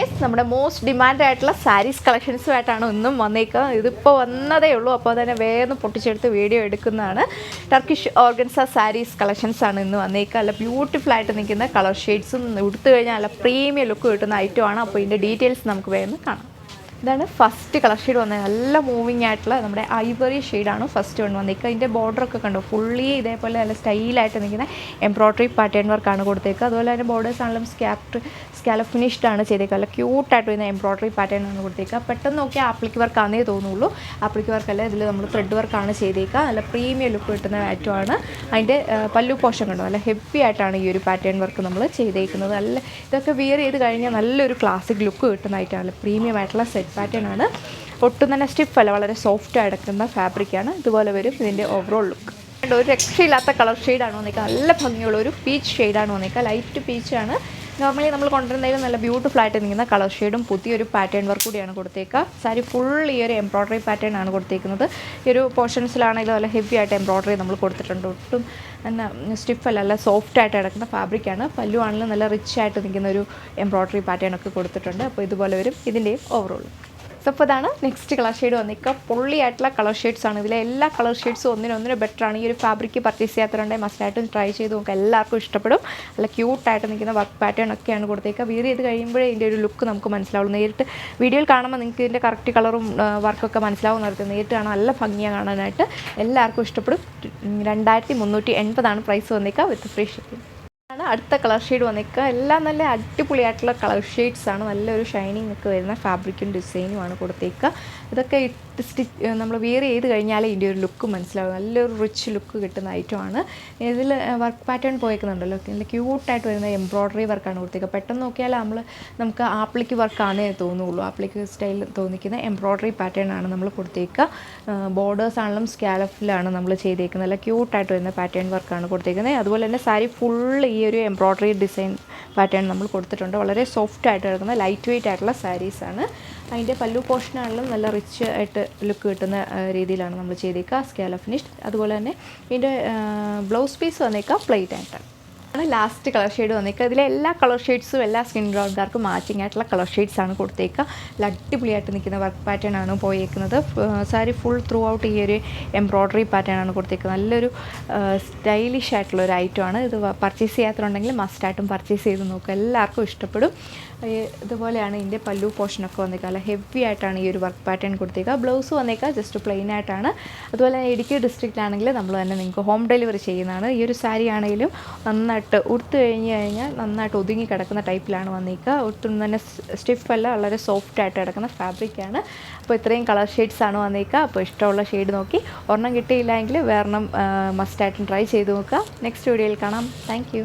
Guys, നമ്മുടെ most demand ആയിട്ടുള്ള സാരീസ് കളക്ഷൻസുമായിട്ടാണ് ഇന്നും വന്നേക്കുക. ഇതിപ്പോൾ വന്നതേ ഉള്ളൂ, അപ്പോൾ തന്നെ വേഗം പൊട്ടിച്ചെടുത്ത് വീഡിയോ എടുക്കുന്നതാണ്. ടർക്കിഷ് ഓർഗൻസ സാരീസ് കളക്ഷൻസാണ് ഇന്ന് വന്നേക്കുക. നല്ല ബ്യൂട്ടിഫുൾ ആയിട്ട് നിൽക്കുന്ന കളർ ഷെയ്ഡ്സും ഉടുത്തു കഴിഞ്ഞാൽ നല്ല പ്രീമിയം ലുക്ക് കിട്ടുന്ന ഐറ്റമാണ്. അപ്പോൾ ഇതിൻ്റെ ഡീറ്റെയിൽസ് നമുക്ക് വേഗം കാണാം. ഇതാണ് ഫസ്റ്റ് കളർ ഷെയ്ഡ് വന്നത്. നല്ല മൂവിങ് ആയിട്ടുള്ള നമ്മുടെ ഐവറി ഷെയ്ഡാണ് ഫസ്റ്റ് വൺ വന്നേക്കുക. അതിൻ്റെ ബോർഡറൊക്കെ കണ്ടു, ഫുള്ളി ഇതേപോലെ നല്ല സ്റ്റൈലായിട്ട് നിൽക്കുന്ന എംബ്രോയ്ഡറി പാറ്റേൺ വർക്കാണ് കൊടുത്തേക്കുക. അതുപോലെ തന്നെ ബോർഡേഴ്സ് ആണെങ്കിലും സ്കാലപ്പ് ഫിനിഷ്ഡ് ആണ് ചെയ്തേക്കുക. നല്ല ക്യൂട്ടായിട്ട് വരുന്ന എംബ്രോയ്ഡറി പാറ്റേൺ ആണ് കൊടുത്തേക്കുക. പെട്ടെന്ന് നോക്കിയാൽ ആപ്ലിക്ക് വർക്കാണെന്നേ തോന്നുള്ളൂ. ആപ്ലിക്ക് വർക്കല്ല, ഇതിൽ നമ്മൾ ത്രെഡ് വർക്കാണ് ചെയ്തേക്കുക. നല്ല പ്രീമിയം ലുക്ക് കിട്ടുന്ന ഐറ്റമാണ്. അതിൻ്റെ പല്ലു പോർഷൻ കണ്ടോ, നല്ല ഹെവി ആയിട്ടാണ് ഈ ഒരു പാറ്റേൺ വർക്ക് നമ്മൾ ചെയ്തേക്കുന്നത്. നല്ല ഇതൊക്കെ വിയർ ചെയ്ത് കഴിഞ്ഞാൽ നല്ലൊരു ക്ലാസിക് ലുക്ക് കിട്ടുന്ന ഐറ്റമാണ്. പ്രീമിയം ആയിട്ടുള്ള സെറ്റ് പാറ്റേൺ ആണ്. ഒട്ടും തന്നെ സ്റ്റിഫ് അല്ല, വളരെ സോഫ്റ്റ് ആയിടക്കുന്ന ഫാബ്രിക്കാണ്. ഇതുപോലെ വരും ഇതിൻ്റെ ഓവറോൾ ലുക്ക്. ഒരു രക്ഷയില്ലാത്ത കളർ ഷെയ്ഡാണ് വന്നേക്കുക. നല്ല ഭംഗിയുള്ള ഒരു പീച്ച് ഷെയ്ഡാണ് വന്നേക്കുക. ലൈറ്റ് പീച്ചാണ്. നോർമലി നമ്മൾ കൊണ്ടുവരുന്നതിൽ നല്ല ബ്യൂട്ടിഫുൾ ആയിട്ട് നിൽക്കുന്ന കളർ ഷെയ്ഡും പുതിയൊരു പാറ്റേൺ വർക്ക് കൂടിയാണ് കൊടുത്തേക്കുക. സാരി ഫുൾ ഈ ഒരു എംബ്രോയ്ഡറി പാറ്റേൺ ആണ് കൊടുത്തേക്കുന്നത്. ഈ ഒരു പോർഷൻസിലാണെങ്കിലും നല്ല ഹെവി ആയിട്ട് എംബ്രോയ്ഡറി നമ്മൾ കൊടുത്തിട്ടുണ്ട്. ഒട്ടും എന്നാ സ്റ്റിഫ് അല്ല, നല്ല സോഫ്റ്റ് ആയിട്ട് കിടക്കുന്ന ഫാബ്രിക്കാണ്. പല്ലു ആണെങ്കിലും നല്ല റിച്ച് ആയിട്ട് നിൽക്കുന്ന ഒരു എംബ്രോയ്ഡറി പാറ്റേൺ ഒക്കെ കൊടുത്തിട്ടുണ്ട്. അപ്പോൾ ഇതുപോലെ വരും ഇതിൻ്റെയും ഓവറോൾ. സോ അപ്പോൾ ഇതാണ് നെക്സ്റ്റ് കളർ ഷെയ്ഡ് വന്നിക്കുക. പൊള്ളിയായിട്ടുള്ള കളർ ഷെയ്ഡ്സ് ആണ്. ഇതിലെ എല്ലാ കളർ ഷെയ്ഡ്സും ഒന്നിനൊന്നിനും ബെറ്ററാണ്. ഈ ഒരു ഫാബ്രിക് പർച്ചേസ് ചെയ്യാത്തവരുണ്ടെങ്കിൽ മസ്റ്റായിട്ടും ട്രൈ ചെയ്ത് നോക്കുക. എല്ലാവർക്കും ഇഷ്ടപ്പെടും. നല്ല ക്യൂട്ടായിട്ട് നിൽക്കുന്ന വർക്ക് പാറ്റേൺ ഒക്കെയാണ് കൊടുത്തേക്കുക. വിയർ ചെയ്ത് കഴിയുമ്പോഴേ ഇതിൻ്റെ ഒരു ലുക്ക് നമുക്ക് മനസ്സിലാവും. നേരിട്ട് വീഡിയോയിൽ കാണുമ്പോൾ നിങ്ങൾക്ക് ഇതിൻ്റെ കറക്റ്റ് കളറും വർക്കൊക്കെ മനസ്സിലാവും. നേരിട്ട് കാണാൻ നല്ല ഭംഗിയാണ് കാണാനായിട്ട്. എല്ലാവർക്കും ഇഷ്ടപ്പെടും. 2380 പ്രൈസ് വന്നേക്കുക വിത്ത് ഫ്രീ ഷിപ്പിംഗ്. അടുത്ത കളർ ഷെയ്ഡ് വന്നേക്കുക. എല്ലാം നല്ല അടിപൊളിയായിട്ടുള്ള കളർ ഷെയ്ഡ്സ് ആണ്. നല്ലൊരു ഷൈനിങ് ഒക്കെ വരുന്ന ഫാബ്രിക്കും ഡിസൈനുമാണ് കൊടുത്തേക്കുക. ഇതൊക്കെ നമ്മൾ വിയർ ചെയ്ത് കഴിഞ്ഞാൽ ഇതിൻ്റെ ഒരു ലുക്ക് മനസ്സിലാവും. നല്ലൊരു റിച്ച് ലുക്ക് കിട്ടുന്ന ഐറ്റമാണ്. ഇതിൽ വർക്ക് പാറ്റേൺ പോയേക്കുന്നുണ്ടല്ലോ, നല്ല ക്യൂട്ടായിട്ട് വരുന്ന എംബ്രോയ്ഡറി വർക്കാണ് കൊടുത്തേക്കുക. പെട്ടെന്ന് നോക്കിയാൽ നമുക്ക് ആപ്ലിക്ക് വർക്കാണേ തോന്നുള്ളൂ. ആപ്ലിക്ക് സ്റ്റൈൽ തോന്നിക്കുന്ന എംബ്രോയ്ഡറി പാറ്റേൺ ആണ് നമ്മൾ കൊടുത്തേക്കുക. ബോർഡേഴ്സ് ആണെങ്കിലും സ്കാലപ്പിലാണ് നമ്മൾ ചെയ്തേക്കുന്നത്. നല്ല ക്യൂട്ടായിട്ട് വരുന്ന പാറ്റേൺ വർക്കാണ് കൊടുത്തേക്കുന്നത്. അതുപോലെ തന്നെ സാരി ഫുൾ ഈ ഒരു എംബ്രോയ്ഡറി ഡിസൈൻ പാറ്റേൺ നമ്മൾ കൊടുത്തിട്ടുണ്ട്. വളരെ സോഫ്റ്റ് ആയിട്ട് കിടക്കുന്ന ലൈറ്റ് വെയ്റ്റ് ആയിട്ടുള്ള സാരീസാണ്. അതിൻ്റെ പല്ലു പോർഷനാണെങ്കിലും നല്ല റിച്ച് ആയിട്ട് ലുക്ക് കിട്ടുന്ന രീതിയിലാണ് നമ്മൾ ചെയ്തേക്കുക. Scallop finish. അതുപോലെ തന്നെ ഇതിൻ്റെ ബ്ലൗസ് പീസ് വന്നേക്കുക പ്ലെയിൻ ആയിട്ടാണ്. ലാസ്റ്റ് കളർ ഷെയ്ഡ് വന്നേക്കുക. ഇതിലെ എല്ലാ കളർ ഷെയ്ഡ്സും എല്ലാ സ്കിൻ ടോൺകാർക്കും മാച്ചിങ് ആയിട്ടുള്ള കളർ ഷെയ്ഡ്സാണ് കൊടുത്തേക്കുക. അടിപൊളിയായിട്ട് നിൽക്കുന്ന വർക്ക് പാറ്റേൺ ആണ് പോയേക്കുന്നത്. സാരി ഫുൾ ത്രൂ ഔട്ട് ഈ ഒരു എംബ്രോയ്ഡറി പാറ്റേൺ ആണ് കൊടുത്തേക്കുന്നത്. നല്ലൊരു സ്റ്റൈലിഷ് ആയിട്ടുള്ള ഒരു ഐറ്റമാണ്. ഇത് പർച്ചേസ് ചെയ്യാത്തതുണ്ടെങ്കിൽ മസ്റ്റായിട്ടും പർച്ചേസ് ചെയ്ത് നോക്കുക. എല്ലാവർക്കും ഇഷ്ടപ്പെടും. ഇതുപോലെയാണ് ഇതിൻ്റെ പല്ലു പോർഷനൊക്കെ വന്നേക്കുക. നല്ല ഹെവി ആയിട്ടാണ് ഈ ഒരു വർക്ക് പാറ്റേൺ കൊടുത്തേക്കുക. ബ്ലൗസ് വന്നേക്കുക ജസ്റ്റ് പ്ലെയിൻ ആയിട്ടാണ്. അതുപോലെ ഇടുക്കി ഡിസ്ട്രിക്റ്റിലാണെങ്കിൽ നമ്മൾ തന്നെ നിങ്ങൾക്ക് ഹോം ഡെലിവറി ചെയ്യുന്നതാണ്. ഈ ഒരു സാരി ആണെങ്കിലും നന്നായിട്ട് ഉടുത്ത് കഴിഞ്ഞാൽ നന്നായിട്ട് ഒതുങ്ങി കിടക്കുന്ന ടൈപ്പിലാണ് വന്നേക്കുക. ഒട്ടും തന്നെ സ്റ്റിഫ് അല്ല, വളരെ സോഫ്റ്റ് ആയിട്ട് കിടക്കുന്ന ഫാബ്രിക്കാണ്. അപ്പോൾ ഇത്രയും കളർ ഷെയ്ഡ്സാണ് വന്നേക്കുക. അപ്പോൾ ഇഷ്ടമുള്ള ഷെയ്ഡ് നോക്കി ഒരെണ്ണം കിട്ടിയില്ലെങ്കിൽ വേറെണ്ണം മസ്റ്റായിട്ടും ട്രൈ ചെയ്ത് നോക്കുക. നെക്സ്റ്റ് വീഡിയോയിൽ കാണാം. താങ്ക്